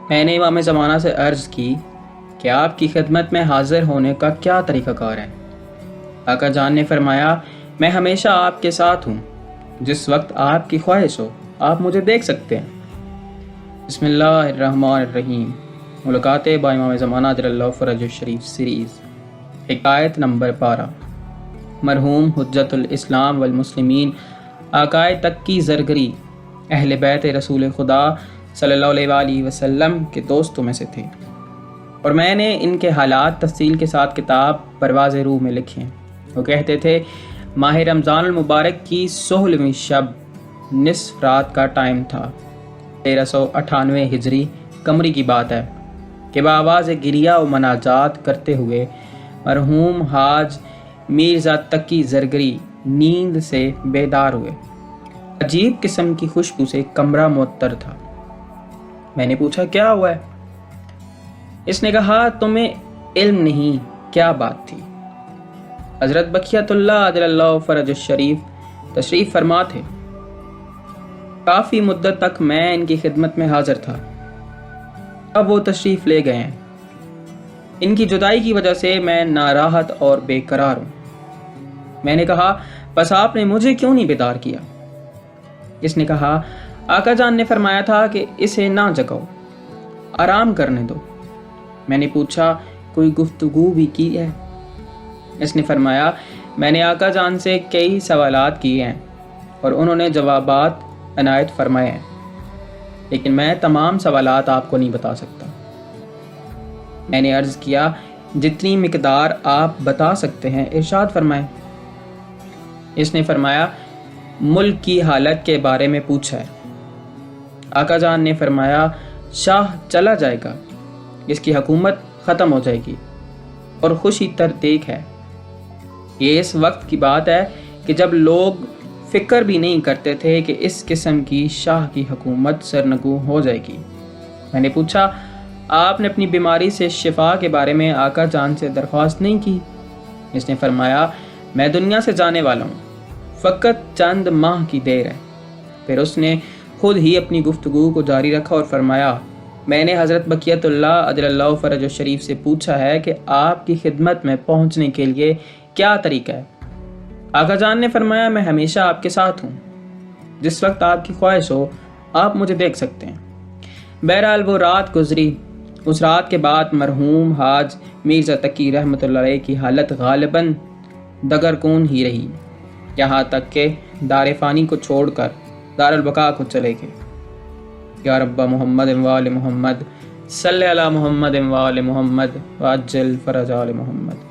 میں نے امام زمانہ سے عرض کی کہ آپ کی خدمت میں حاضر ہونے کا کیا طریقہ کار ہے؟ آقا جان نے فرمایا، میں ہمیشہ آپ کے ساتھ ہوں، جس وقت آپ کی خواہش ہو آپ مجھے دیکھ سکتے ہیں۔ بسم اللہ الرحمن الرحیم۔ ملاقات با امام زمانہ اجل اللہ فرج الشریف سیریز، حکایت نمبر 12۔ مرحوم حجت الاسلام والمسلمین آقائے تقی زرگری اہل بیت رسول خدا صلی اللہ علیہ وآلہ وسلم کے دوستوں میں سے تھے، اور میں نے ان کے حالات تفصیل کے ساتھ کتاب پرواز روح میں لکھے ہیں۔ وہ کہتے تھے، ماہ رمضان المبارک کی 16ویں شب نصف رات کا ٹائم تھا، 1398 ہجری قمری کی بات ہے کہ بآواز گریہ و مناجات کرتے ہوئے مرحوم حاج میرزا تقی زرگری نیند سے بیدار ہوئے۔ عجیب قسم کی خوشبو سے کمرہ معطر تھا۔ میں نے پوچھا، کیا ہوا ہے؟ اس نے کہا، تمہیں علم نہیں کیا بات تھی؟ حضرت بقیت اللہ عجل اللہ فرج الشریف تشریف فرما تھے۔ کافی مدت تک میں ان کی خدمت میں حاضر تھا، اب وہ تشریف لے گئے ہیں۔ ان کی جدائی کی وجہ سے میں ناراحت اور بے قرار ہوں۔ میں نے کہا، بس آپ نے مجھے کیوں نہیں بیدار کیا؟ اس نے کہا، آقا جان نے فرمایا تھا کہ اسے نہ جگاؤ، آرام کرنے دو۔ میں نے پوچھا، کوئی گفتگو بھی کی ہے؟ اس نے فرمایا، میں نے آقا جان سے کئی سوالات کیے ہیں اور انہوں نے جوابات عنایت فرمائے ہیں، لیکن میں تمام سوالات آپ کو نہیں بتا سکتا۔ میں نے عرض کیا، جتنی مقدار آپ بتا سکتے ہیں ارشاد فرمائیں۔ اس نے فرمایا، ملک کی حالت کے بارے میں پوچھا ہے۔ آقا جان نے فرمایا، شاہ چلا جائے گا، اس کی حکومت ختم ہو جائے گی اور خوشی تر دیکھ ہے۔ یہ اس وقت کی بات ہے کہ جب لوگ فکر بھی نہیں کرتے تھے کہ اس قسم کی شاہ کی حکومت سرنگوں ہو جائے گی۔ میں نے پوچھا، آپ نے اپنی بیماری سے شفا کے بارے میں آقا جان سے درخواست نہیں کی؟ اس نے فرمایا، میں دنیا سے جانے والا ہوں، فقط چند ماہ کی دیر ہے۔ پھر اس نے خود ہی اپنی گفتگو کو جاری رکھا اور فرمایا، میں نے حضرت بقیت اللہ عجل اللہ فرج الشریف سے پوچھا ہے کہ آپ کی خدمت میں پہنچنے کے لیے کیا طریقہ ہے؟ آقا جان نے فرمایا، میں ہمیشہ آپ کے ساتھ ہوں، جس وقت آپ کی خواہش ہو آپ مجھے دیکھ سکتے ہیں۔ بہرحال وہ رات گزری۔ اس رات کے بعد مرحوم حاج میرزا تقی رحمۃ اللہ علیہ کی حالت غالباً دگرگون ہی رہی، یہاں تک کہ دار فانی کو چھوڑ کر دار البقاء کو چلے گئے۔ یا رب محمد وآل محمد صلی علی محمد وآل محمد وعجل فرج آل محمد۔